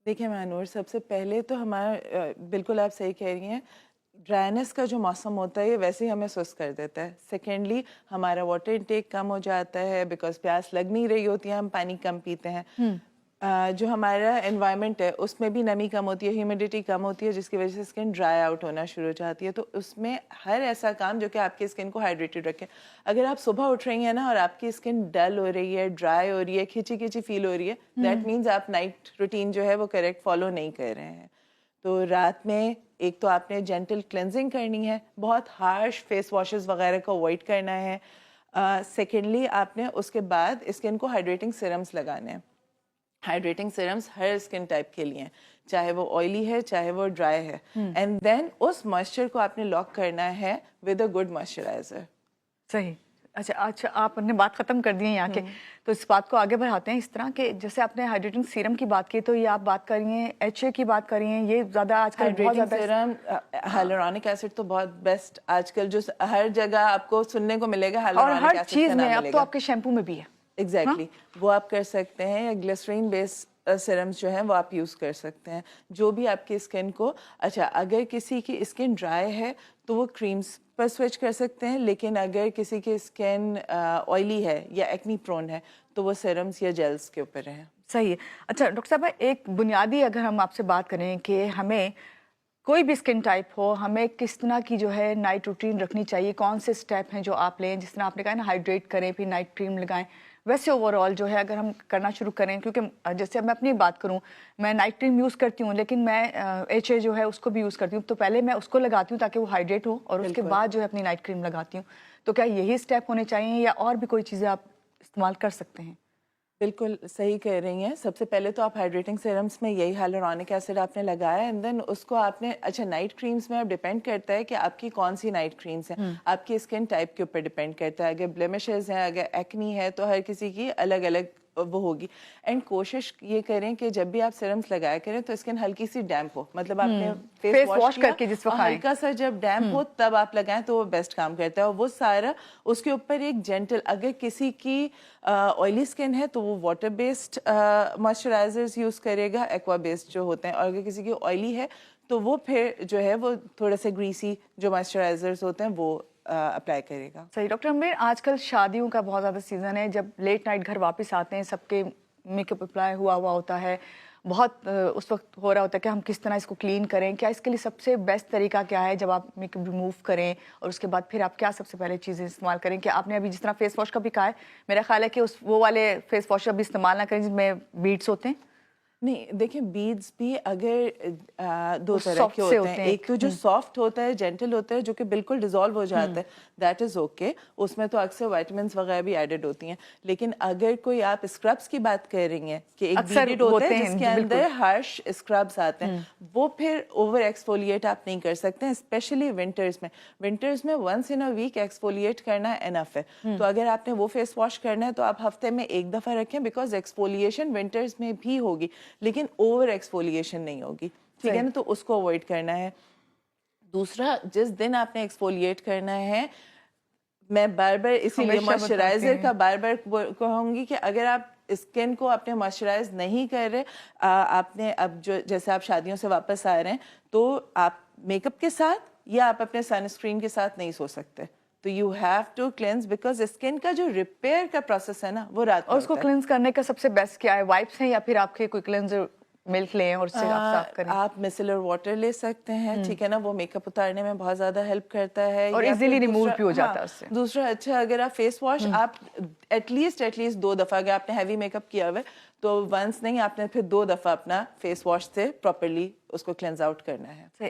دیکھیں مانور، سب سے پہلے تو ہمارا بالکل آپ صحیح کہہ رہی ہیں، ڈرائنس کا جو موسم ہوتا ہے یہ ویسے ہی ہمیں سست کر دیتا ہے. سیکنڈلی ہمارا واٹر انٹیک کم ہو جاتا ہے بیکاز پیاس لگ نہیں رہی ہوتی ہے، ہم پانی کم پیتے ہیں. جو ہمارا انوائرمنٹ ہے اس میں بھی نمی کم ہوتی ہے، ہیومیڈیٹی کم ہوتی ہے، جس کی وجہ سے اسکن ڈرائی آؤٹ ہونا شروع ہو جاتی ہے. تو اس میں ہر ایسا کام جو کہ آپ کی اسکن کو ہائیڈریٹڈ رکھے. اگر آپ صبح اٹھ رہی ہیں نا اور آپ کی اسکن ڈل ہو رہی ہے، ڈرائی ہو رہی ہے، کھچی کھچی فیل ہو رہی ہے، دیٹ مینز آپ نائٹ روٹین جو ہے وہ کریکٹ فالو نہیں کر رہے ہیں. تو رات میں ایک تو آپ نے جینٹل کلینزنگ کرنی ہے، بہت ہارش فیس واشز وغیرہ کو اوائڈ کرنا ہے. سیکنڈلی آپ نے اس کے بعد اسکن کو ہائیڈریٹنگ سیرمس لگانے ہیں. ہائیڈریٹنگ سیرمس ہر اسکن ٹائپ کے لیے ہیں، چاہے وہ آئلی ہے چاہے وہ ڈرائی ہے. اینڈ دین اس موئسچر کو آپ نے لاک کرنا ہے ود اے گڈ موئسچرائزر. صحیح. اچھا آپ نے بات ختم کر دی ہے یہاں کے، تو اس بات کو آگے بڑھاتے ہیں اس طرح کہ جیسے آپ نے ہائیڈریٹنگ سیرم کی بات کی، تو یہ آپ بات کر رہی ہیں ایچ اے کی بات کر رہی ہیں، یہ زیادہ آج کل بہت زیادہ سیرم ہیلورونک ایسڈ تو بہت بیسٹ آج کل جو ہر جگہ آپ کو سننے کو ملے گا، اور ہر چیز میں اب تو آپ کے شیمپو میں بھی ہے. ایگزیکٹلی وہ آپ کر سکتے ہیں، یا گلیسرین بیس سیرمز جو ہیں وہ آپ یوز کر سکتے ہیں جو بھی آپ کی اسکن کو. اچھا اگر کسی کی اسکن ڈرائی ہے تو وہ کریمز پر سوئچ کر سکتے ہیں، لیکن اگر کسی کی اسکن آئلی ہے یا ایکنی پرون ہے تو وہ سیرمز یا جیلز کے اوپر ہیں. صحیح ہے. اچھا ڈاکٹر صاحب، ایک بنیادی اگر ہم آپ سے بات کریں کہ ہمیں کوئی بھی اسکن ٹائپ ہو، ہمیں کس طرح کی جو ہے نائٹ روٹین رکھنی چاہیے، کون سے اسٹیپ ہیں جو آپ لیں؟ جس طرح آپ نے کہا نا ہائیڈریٹ کریں پھر نائٹ کریم لگائیں، ویسے اوور آل جو ہے اگر ہم کرنا شروع کریں، کیونکہ جیسے میں اپنی بات کروں، میں نائٹ کریم یوز کرتی ہوں لیکن میں ایچ اے جو ہے اس کو بھی یوز کرتی ہوں. تو پہلے میں اس کو لگاتی ہوں تاکہ وہ ہائیڈریٹ ہو، اور اس کے بعد جو ہے اپنی نائٹ کریم لگاتی ہوں. تو کیا یہی اسٹیپ ہونے چاہیے یا اور بھی کوئی چیزیں آپ استعمال کر سکتے ہیں؟ بالکل صحیح کہہ رہی ہیں. سب سے پہلے تو آپ ہائیڈریٹنگ سیرمس میں یہی ہیلورونک ایسڈ آپ نے لگایا، اینڈ دین اس کو آپ نے اچھا نائٹ کریمس میں اب ڈیپینڈ کرتا ہے کہ آپ کی کون سی نائٹ کریمس ہیں، آپ کی اسکن ٹائپ کے اوپر ڈیپینڈ کرتا ہے. اگر بلیمشز ہیں، اگر ایکنی ہے تو ہر کسی کی الگ الگ وہ ہوگی. اینڈ کوشش یہ کریں کہ جب بھی آپ سیرمس لگایا کریں تو اسکن ہلکی سی ڈیمپ ہو، مطلب آپ نے فیس واش کر کے جس وقت ہلکا سا جب ڈیمپ ہو تب آپ لگائیں تو وہ بیسٹ کام کرتا ہے. اور وہ سارا اس کے اوپر ایک جینٹل، اگر کسی کی آئلی اسکن ہے تو وہ واٹر بیسڈ موئسچرائزرز یوز کرے گا، ایکوا بیسڈ جو ہوتے ہیں. اور اگر کسی کی آئلی ہے تو وہ پھر جو ہے وہ تھوڑے سے گریسی جو موئسچرائزرز ہوتے ہیں وہ اپلائی کرے گا. صحیح. ڈاکٹر عمیر، آج کل شادیوں کا بہت زیادہ سیزن ہے، جب لیٹ نائٹ گھر واپس آتے ہیں سب کے میک اپ اپلائی ہوا ہوتا ہے، بہت اس وقت ہو رہا ہوتا ہے کہ ہم کس طرح اس کو کلین کریں. کیا اس کے لیے سب سے بیسٹ طریقہ کیا ہے جب آپ میک اپ ریموو کریں اور اس کے بعد پھر آپ کیا سب سے پہلے چیزیں استعمال کریں؟ کہ آپ نے ابھی جس طرح فیس واش کا بھی کہا ہے، میرا خیال ہے کہ وہ والے فیس واش ابھی استعمال نہ کریں جس میں بیڈس ہوتے ہیں. نہیں دیکھیں، بیڈز بھی اگر دو طرح کے ہوتے ہیں، ایک تو جو سافٹ ہوتا ہے، جینٹل ہوتا ہے، جو کہ بالکل ڈیزالو ہو جاتا ہے، دیٹ از اوکے. اس میں تو اکثر وائٹامنس وغیرہ بھی ایڈڈ ہوتی ہیں. لیکن اگر کوئی آپ اسکربس کی بات کر رہی ہیں کہ ایک بیڈڈ ہوتا ہے جس کے اندر ہارش اسکربس آتے ہیں، وہ پھر اوور ایکسفولیٹ آپ نہیں کر سکتے، اسپیشلی ونٹرز میں. ونٹرز میں ونس ان اے ویک ایکسفولیٹ کرنا انف ہے. تو اگر آپ نے وہ فیس واش کرنا ہے تو آپ ہفتے میں ایک دفعہ رکھیں، بیکاز ایکسفولیشن ونٹرز میں بھی ہوگی لیکن اوور ایکسفولیشن نہیں ہوگی. ٹھیک ہے نا، تو اس کو اوائڈ کرنا ہے. دوسرا، جس دن آپ نے ایکسفولیٹ کرنا ہے، میں بار بار اسی لیے موئسچرائزر کا بار بار کہوں گی کہ اگر آپ اسکن کو اپنے موئسچرائز نہیں کر رہے، آپ نے اب جو جیسے آپ شادیوں سے واپس آ رہے ہیں تو آپ میک اپ کے ساتھ یا آپ اپنے سن اسکرین کے ساتھ نہیں سو سکتے. تو you have to cleanse, because skin کا جو ریپیئر کا پروسیس ہے نا وہ رات میں. اور اس کو کلینز کرنے کا سب سے بیسٹ کیا ہے؟ وائپس ہیں یا پھر آپ کے کوئی کلینزر ملک لیں اور اس سے آپ صاف کریں؟ آپ مسلر واٹر لے سکتے ہیں، ٹھیک ہے نا، وہ میک اپ اتارنے میں بہت زیادہ ہیلپ کرتا ہے اور ایزیلی ریموو بھی ہو جاتا ہے اس سے. دوسرا اچھا، اگر آپ فیس واش آپ ایٹ لیسٹ 2 دفعہ، اگر آپ نے ہیوی میک اپ کیا ہوا ہے تو ونس نہیں، آپ نے پھر 2 دفعہ اپنا فیس واش سے پراپرلی اس کو کلینز آؤٹ کرنا ہے.